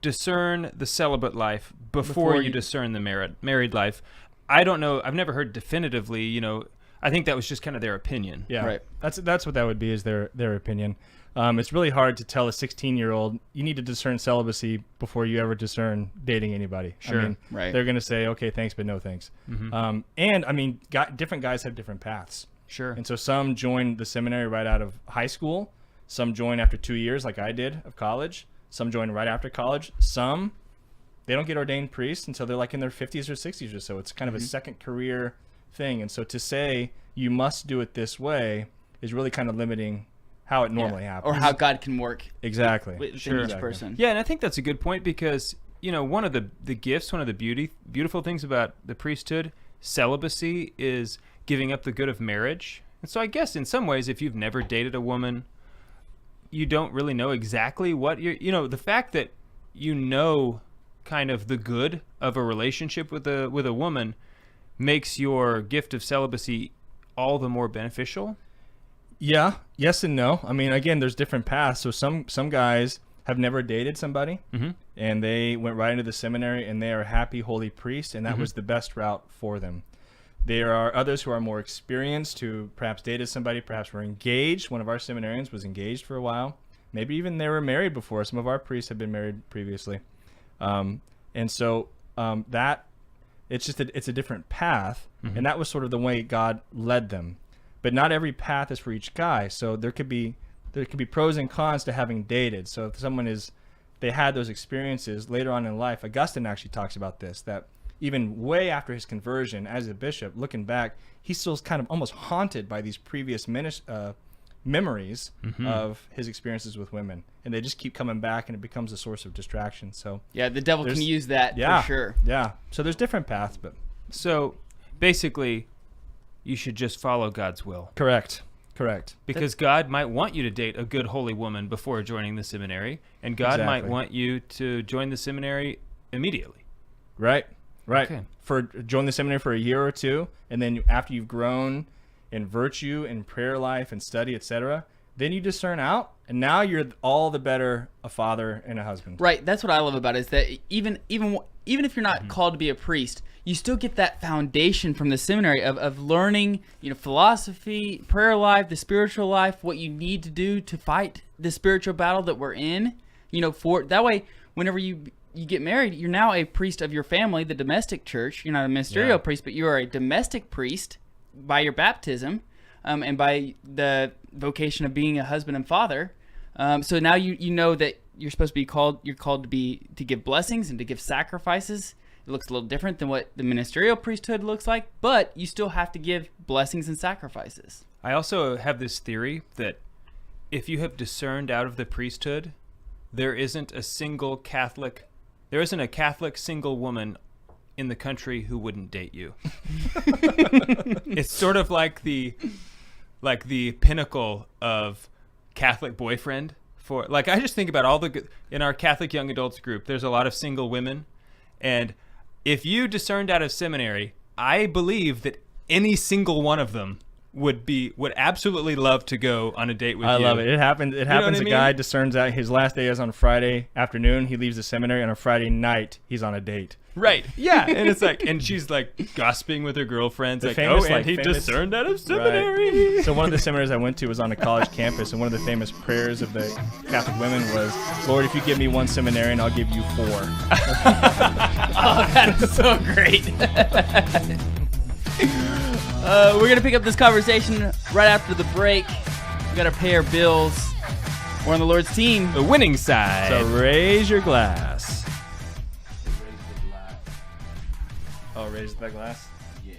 discern the celibate life before you discern the married life. I don't know. I've never heard definitively, I think that was just kind of their opinion. Yeah, right. That's what that would be, is their opinion. It's really hard to tell a 16-year-old you need to discern celibacy before you ever discern dating anybody. Sure. I mean, right. They're going to say, okay, thanks, but no thanks. Mm-hmm. And I mean, different guys have different paths. Sure. And so some join the seminary right out of high school. Some join after 2 years, like I did, of college. Some join right after college. Some, they don't get ordained priests until they're like in their 50s or 60s or so. It's kind of a second career thing. And so to say you must do it this way is really kind of limiting how it normally happens. Or how God can work Exactly. within Sure. each Exactly. person. Yeah, and I think that's a good point because, one of the gifts, one of the beautiful things about the priesthood, celibacy, is giving up the good of marriage. And so I guess in some ways, if you've never dated a woman, you don't really know exactly what the fact that kind of the good of a relationship with a woman makes your gift of celibacy all the more beneficial. Yeah. Yes and no. I mean, again, there's different paths. So some guys have never dated somebody, and they went right into the seminary, and they are happy, holy priests, and that was the best route for them. There are others who are more experienced, who perhaps dated somebody, perhaps were engaged. One of our seminarians was engaged for a while. Maybe even they were married before. Some of our priests have been married previously. And so that it's just it's a different path, and that was sort of the way God led them. But not every path is for each guy. So there could be pros and cons to having dated. So if someone they had those experiences later on in life, Augustine actually talks about this, that even way after his conversion as a bishop, looking back, he still's kind of almost haunted by these previous memories of his experiences with women, and they just keep coming back, and it becomes a source of distraction. So Yeah, the devil can use that for sure. Yeah. So there's different paths, but So basically, you should just follow God's will. correct. Because God might want you to date a good holy woman before joining the seminary, and God might Exactly. want you to join the seminary immediately. Right. Okay. Join the seminary for a year or two, and then after you've grown in virtue, in prayer life, and study, etc., then you discern out, and now you're all the better a father and a husband. Right. That's what I love about it, is that even if you're not called to be a priest, you still get that foundation from the seminary of learning, philosophy, prayer life, the spiritual life, what you need to do to fight the spiritual battle that we're in. For that way, whenever you get married, you're now a priest of your family, the domestic church. You're not a ministerial priest, but you are a domestic priest by your baptism, and by the vocation of being a husband and father. So now you know that you're supposed to be called. You're called to give blessings and to give sacrifices. It looks a little different than what the ministerial priesthood looks like, but you still have to give blessings and sacrifices. I also have this theory that if you have discerned out of the priesthood, there isn't a Catholic single woman in the country who wouldn't date you. It's sort of like the pinnacle of Catholic boyfriend. I just think about in our Catholic young adults group, there's a lot of single women, and if you discerned out of seminary, I believe that any single one of them would absolutely love to go on a date with you. I love it. It happens. A guy discerns out. His last day is on Friday afternoon. He leaves the seminary, and on Friday night, he's on a date. Right. Yeah. And it's and she's gossiping with her girlfriends. He discerned out of seminary. Right. So one of the seminaries I went to was on a college campus, and one of the famous prayers of the Catholic women was, "Lord, if you give me one seminarian, I'll give you 4." Oh, that is so great. We're going to pick up this conversation right after the break. We got to pay our bills. We're on the Lord's team. The winning side. So raise your glass. Oh, raise the glass? Yeah.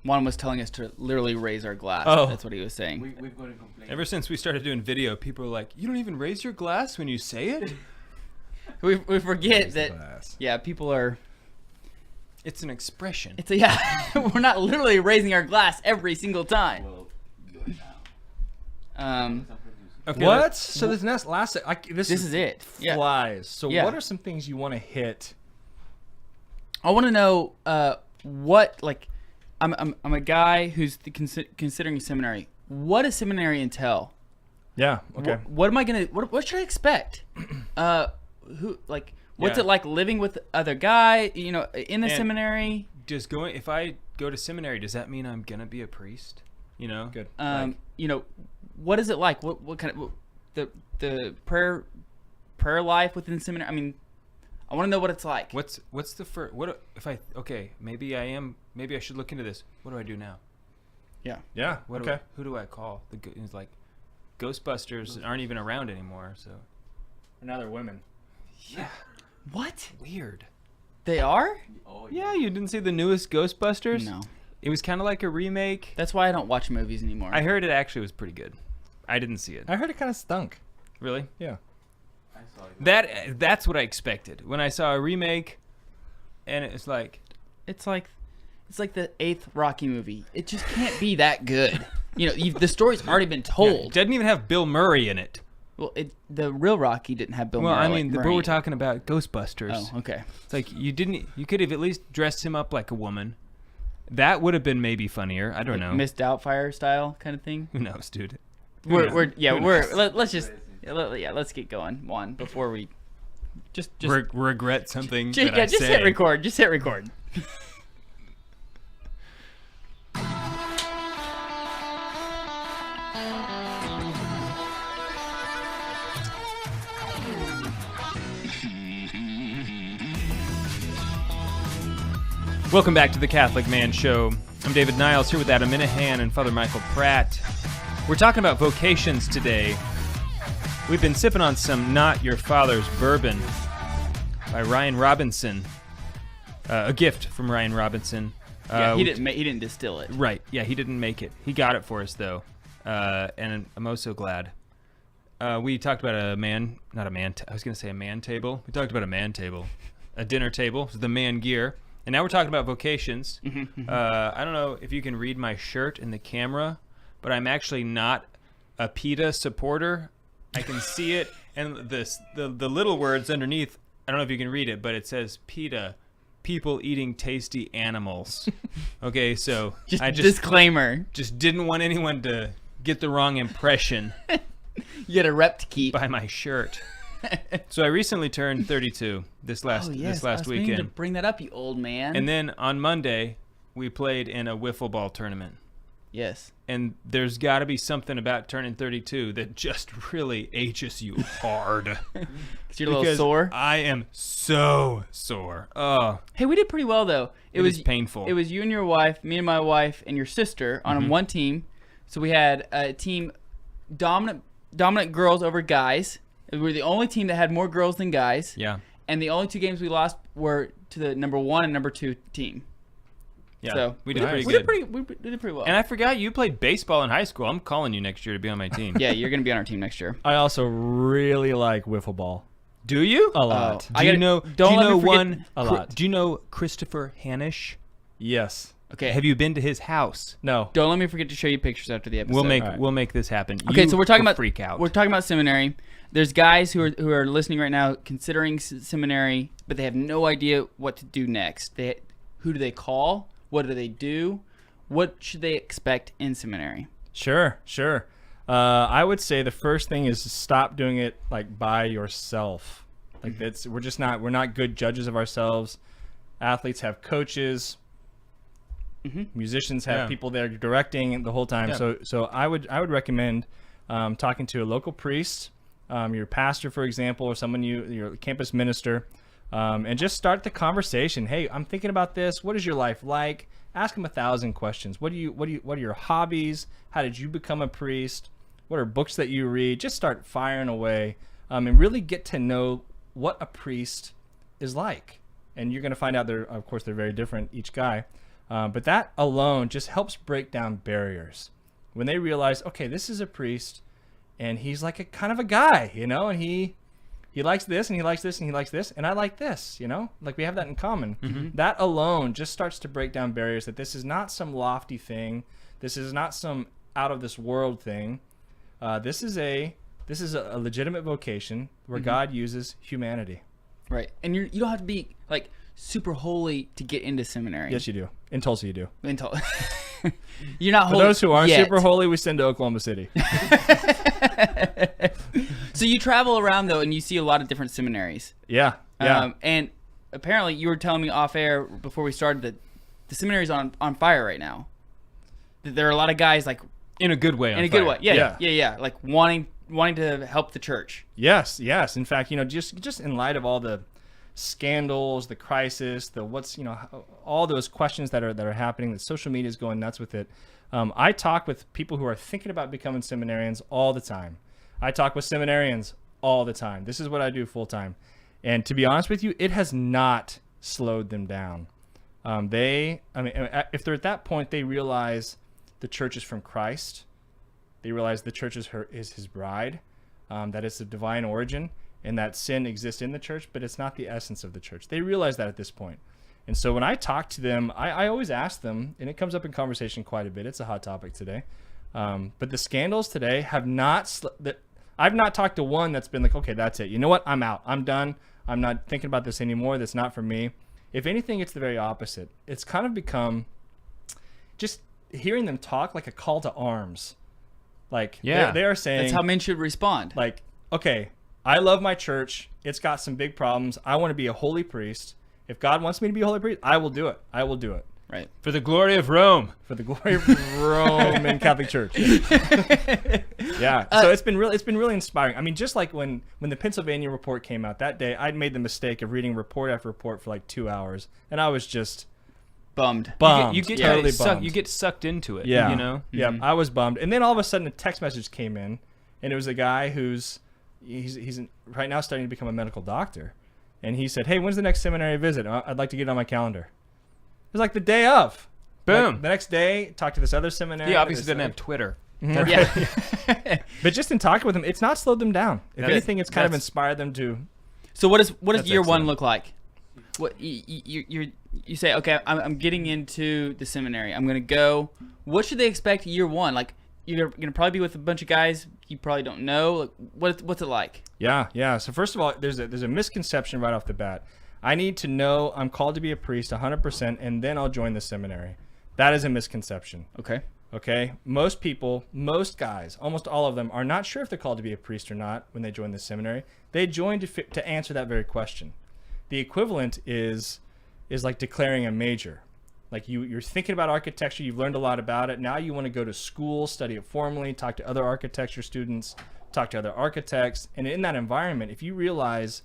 Juan was telling us to literally raise our glass. Oh. That's what he was saying. We've got to complain. Ever since we started doing video, people are like, "You don't even raise your glass when you say it?" We forget Raise the that, glass. people are... It's an expression. We're not literally raising our glass every single time. Well, do it now. Okay, What? So this last this This is it. Yeah. flies. So Yeah. what are some things you want to hit? I want to know what, I'm a guy who's considering seminary. What does seminary entail? Yeah. Okay. What am I gonna? What should I expect? What's it like living with other guy? In the seminary. If I go to seminary, does that mean I'm gonna be a priest? Good. What is it like? What kind of the prayer life within seminary? I mean, I want to know what it's like. What's the first? Maybe I should look into this. What do I do now? Yeah. Yeah. Okay. Who do I call? It's like Ghostbusters aren't even around anymore, so. Now they're women. Yeah. What? Weird. They are? Oh, Yeah, you didn't see the newest Ghostbusters? No. It was kind of like a remake. That's why I don't watch movies anymore. I heard it actually was pretty good. I didn't see it. I heard it kind of stunk. Really? Yeah. I saw it. That's what I expected when I saw a remake, and it's like It's like the 8th Rocky movie. It just can't be that good. The story's already been it told. doesn't even have Bill Murray in it. Well, the real Rocky didn't have Bill Well, Murray. I mean, but Murray. we're talking about Ghostbusters. Oh, okay. It's like you could have at least dressed him up like a woman. That would have been maybe funnier. I don't know. Miss Doubtfire style kind of thing. Who knows, dude? Let's get going, Juan, before we just regret something. just that I say. hit record. Just hit record. Welcome back to the Catholic Man Show. I'm David Niles here with Adam Minahan and Father Michael Pratt. We're talking about vocations today. We've been sipping on some Not Your Father's Bourbon by Ryan Robinson. A gift from Ryan Robinson. He didn't distill it. Right. Yeah, he didn't make it. He got it for us though, and I'm oh so glad. We talked about a man table. We talked about a man table, a dinner table, the man gear. And now we're talking about vocations. I don't know if you can read my shirt in the camera, but I'm actually not a PETA supporter. I can see it, and the little words underneath, I don't know if you can read it, but it says PETA, people eating tasty animals. Okay, so Just I disclaimer. just didn't want anyone to get the wrong impression You got a rep to keep. by my shirt. So I recently turned 32 this last Oh, yes. this I last was meaning to weekend. bring that up, you old man. And then on Monday, we played in a wiffle ball tournament. yes. And there's got to be something about turning 32 that just really ages you hard. 'Cause you're a little Because sore. I am so sore. Oh, Hey, we did pretty well though. it was painful. It was you and your wife, me and my wife, and your sister on one team. So we had a team dominant girls over guys. We were the only team that had more girls than guys. Yeah. And the only 2 games we lost were to the number 1 and number 2 team. Yeah. So we did pretty we good. did pretty well. And I forgot you played baseball in high school. I'm calling you next year to be on my team. Yeah, you're gonna be on our team next year. I also really like wiffle ball. Do you? A lot. I Do you gotta- know? don't Do you let me know forget- one? A lot. Do you know Christopher Hanisch? Yes. Okay. Have you been to his house? No. Don't let me forget to show you pictures after the episode. Alright. We'll make this happen. Okay, You so we're talking will about freak out. We're talking about seminary. There's guys who are listening right now considering seminary, but they have no idea what to do next. Who do they call? What do they do? What should they expect in seminary? Sure. I would say the first thing is to stop doing it like by yourself. Like we're not good judges of ourselves. Athletes have coaches. Musicians have Yeah. people there directing the whole time. Yeah. So I would recommend talking to a local priest, your pastor, for example, or someone your campus minister, and just start the conversation. Hey, I'm thinking about this. What is your life like? Ask them 1,000 questions. What are your hobbies? How did you become a priest? What are books that you read? Just start firing away, and really get to know what a priest is like. And you're going to find out they're very different, each guy. But that alone just helps break down barriers. When they realize, okay, this is a priest, and he's like a kind of a guy, and he likes this, and he likes this, and he likes this, and I like this, like we have that in common. That alone just starts to break down barriers, that this is not some lofty thing. This is not some out of this world thing. This is a legitimate vocation where God uses humanity. Right. And you don't have to be like super holy to get into seminary. Yes, you do. In Tulsa, you do. Until you're not For holy. those who aren't yet. super holy, we send to Oklahoma City. So you travel around though, and you see a lot of different seminaries. Yeah. And apparently, you were telling me off air before we started that the seminary's on fire right now. That there are a lot of guys like in a good way. in a good way. Yeah. Yeah. Like wanting to help the church. Yes. In fact, just in light of all the scandals, the crisis, all those questions that are happening, that social media is going nuts with it. I talk with people who are thinking about becoming seminarians all the time. I talk with seminarians all the time. This is what I do full time. And to be honest with you, it has not slowed them down. If they're at that point, they realize the church is from Christ. They realize the church is his bride, that it's of divine origin, and that sin exists in the church, but it's not the essence of the church. They realize that at this point. And so when I talk to them, I always ask them, and it comes up in conversation quite a bit. It's a hot topic today. But the scandals today have not... I've not talked to one that's been like, okay, that's it. You know what? I'm out. I'm done. I'm not thinking about this anymore. That's not for me. If anything, it's the very opposite. It's kind of become just hearing them talk like a call to arms. Like, Yeah. they are saying... That's how men should respond. Like, okay, I love my church. It's got some big problems. I want to be a holy priest. If God wants me to be a holy priest, I will do it. I will do it. Right. For the glory of Rome. For the glory of Rome and Catholic Church. Yeah. So it's been really inspiring. I mean, just like when the Pennsylvania report came out that day, I'd made the mistake of reading report after report for like 2 hours, and I was just Bummed. You get totally sucked. bummed. You get sucked into it. Yeah. You know. Yeah, I was bummed. And then all of a sudden a text message came in, and it was a guy he's right now starting to become a medical doctor. And he said, "Hey, when's the next seminary visit? I'd like to get it on my calendar." It was like the day of. Boom. Like, the next day, talked to this other seminary. He obviously didn't have Twitter. Yeah. But just in talking with him, it's not slowed them down. If That's- anything, it's kind of that's- inspired them to. So what does That's year one excellent. look like? What you say? Okay, I'm getting into the seminary. I'm gonna go. What should they expect year one? Like you're gonna probably be with a bunch of guys you probably don't know. Like what's it like? Yeah. So first of all, there's a misconception right off the bat. I need to know I'm called to be a priest 100%, and then I'll join the seminary. That is a misconception. Okay? Most people, most guys, almost all of them are not sure if they're called to be a priest or not when they join the seminary. They join to answer that very question. The equivalent is like declaring a major. Like you're thinking about architecture, you've learned a lot about it. Now you want to go to school, study it formally, talk to other architecture students, talk to other architects. And in that environment, if you realize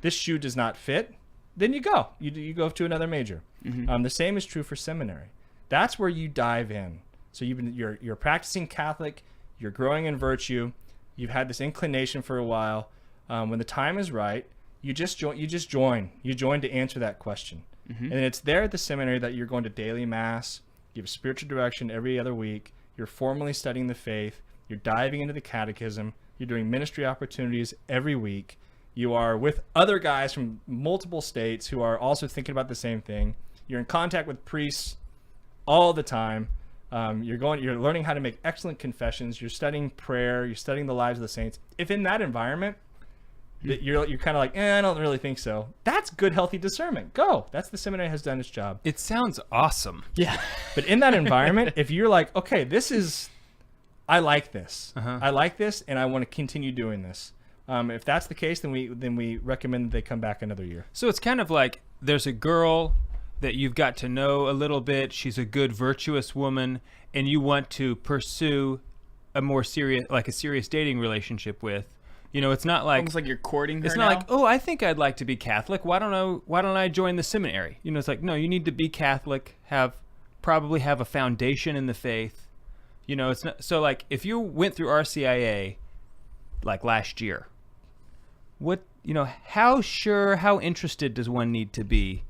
this shoe does not fit, then you go. You go to another major. The same is true for seminary. That's where you dive in. So you're practicing Catholic, you're growing in virtue, you've had this inclination for a while. When the time is right, you just join. You join to answer that question. And it's there at the seminary that you're going to daily mass, you have spiritual direction every other week, you're formally studying the faith, you're diving into the catechism, you're doing ministry opportunities every week, you are with other guys from multiple states who are also thinking about the same thing, you're in contact with priests all the time, you're learning how to make excellent confessions, you're studying prayer, you're studying the lives of the saints. If in that environment, that you're kind of like, I don't really think so. That's good, healthy discernment. Go. That's the seminary has done its job. It sounds awesome. Yeah. But in that environment, if you're like, okay, I like this. I like this, and I want to continue doing this. If that's the case, then we recommend that they come back another year. So it's kind of like there's a girl that you've got to know a little bit. She's a good, virtuous woman, and you want to pursue a serious dating relationship with. You know, it's not like almost like you're courting her. It's not like, oh, I think I'd like to be Catholic. Why don't I join the seminary? You know, it's like, no, you need to be Catholic, probably have a foundation in the faith. You know, it's not so like if you went through RCIA like last year, how interested does one need to be?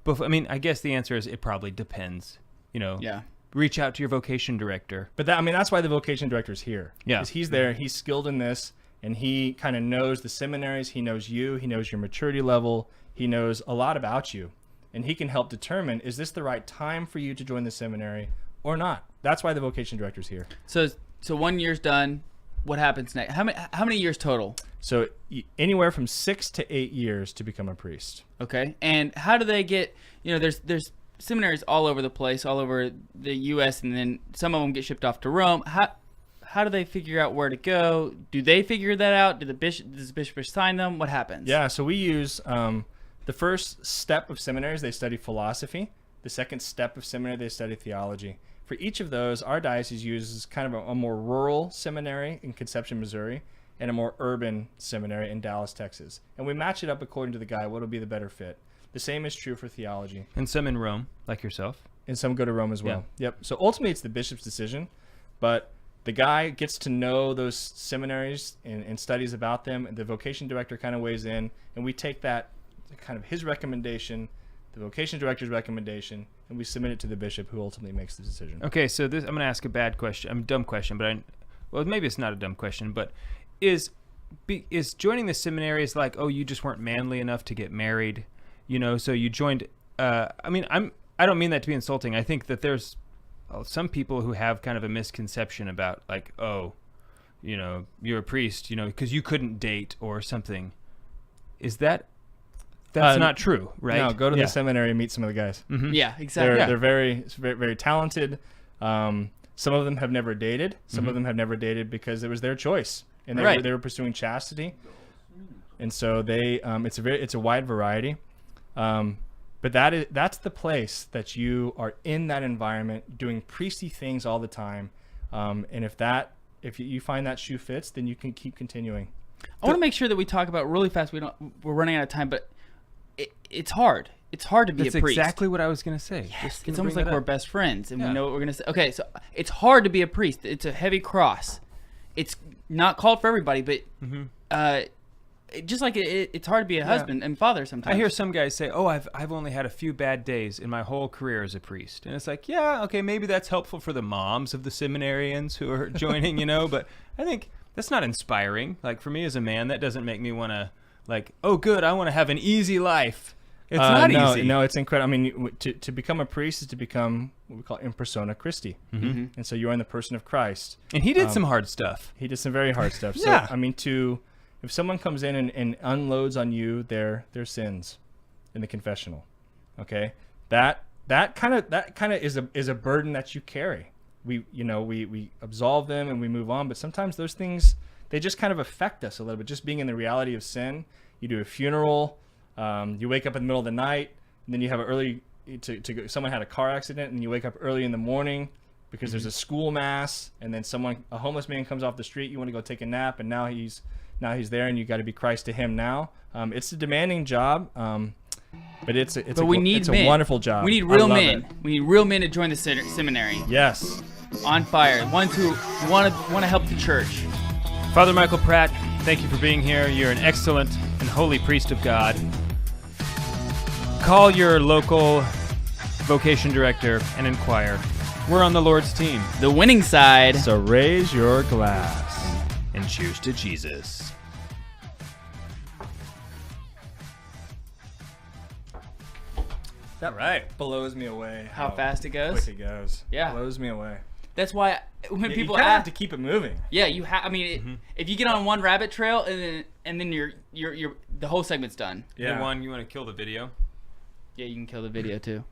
I guess the answer is it probably depends. You know, yeah. Reach out to your vocation director. But that's why the vocation director is here. Yeah, because he's there, he's skilled in this. And he kind of knows the seminaries, he knows you, he knows your maturity level, he knows a lot about you. And he can help determine, is this the right time for you to join the seminary or not? That's why the vocation director's here. So 1 year's done. What happens next? How many years total? So anywhere from 6 to 8 years to become a priest. Okay. And how do they get, there's seminaries all over the place, all over the U.S., and then some of them get shipped off to Rome. How do they figure out where to go? Do they figure that out? Does the bishop assign them? What happens? Yeah, so we use the first step of seminaries, they study philosophy. The second step of seminary, they study theology. For each of those, our diocese uses kind of a more rural seminary in Conception, Missouri, and a more urban seminary in Dallas, Texas. And we match it up according to the guy, what will be the better fit. The same is true for theology. And some in Rome, like yourself. And some go to Rome as well. Yeah. Yep. So ultimately, it's the bishop's decision, but the guy gets to know those seminaries and studies about them. And the vocation director kind of weighs in, and we take that kind of his recommendation, the vocation director's recommendation, and we submit it to the bishop, who ultimately makes the decision. Okay, so I'm going to ask a dumb question, but maybe it's not a dumb question, but is joining the seminary is like, oh, you just weren't manly enough to get married, so you joined. I don't mean that to be insulting. I think that there's some people who have kind of a misconception about like, oh, you're a priest, because you couldn't date or something. Is that's not true, right? No, go to the seminary and meet some of the guys. Mm-hmm. Yeah, exactly. They're very, very talented. Some of them have never dated. Some of them have never dated because it was their choice, and they were pursuing chastity. And so it's a wide variety. But that's the place that you are in that environment doing priestly things all the time. And if you find that shoe fits, then you can keep continuing. I want to make sure that we talk about really fast. We're running out of time, but it's hard. It's hard to be a priest. That's exactly what I was going to say. Yes, it's almost like we're best friends and we know what we're going to say. Okay, so it's hard to be a priest. It's a heavy cross. It's not called for everybody, but just like it's hard to be a husband and father sometimes. I hear some guys say, oh, I've only had a few bad days in my whole career as a priest. And it's like, yeah, okay, maybe that's helpful for the moms of the seminarians who are joining, but I think that's not inspiring. Like for me as a man, that doesn't make me want to like, oh, good, I want to have an easy life. It's not easy. No, it's incredible. I mean, to become a priest is to become what we call in persona Christi. Mm-hmm. And so you are in the person of Christ. And he did some hard stuff. He did some very hard stuff. So, yeah. I mean, to if someone comes in and unloads on you their sins in the confessional, okay, that kind of is a burden that you carry. We absolve them and we move on, but sometimes those things, they just kind of affect us a little bit. Just being in the reality of sin. You do a funeral, you wake up in the middle of the night, and then you have to go. Someone had a car accident, and you wake up early in the morning because there's a school mass, and then a homeless man comes off the street. You want to go take a nap, and now he's there, and you got to be Christ to him now. It's a demanding job, but it's a wonderful job. We need real men. We need real men to join the seminary. Yes, on fire. Ones who want to help the church. Father Michael Pratt, thank you for being here. You're an excellent and holy priest of God. Call your local vocation director and inquire. We're on the Lord's team. The winning side. So raise your glass and cheers to Jesus. That right blows me away. How fast it goes? Quick it goes. Yeah, blows me away. That's why when people you have to keep it moving. Yeah, you have. I mean, if you get on one rabbit trail and then you're the whole segment's done. Yeah. The one you want to kill the video. Yeah, you can kill the video too.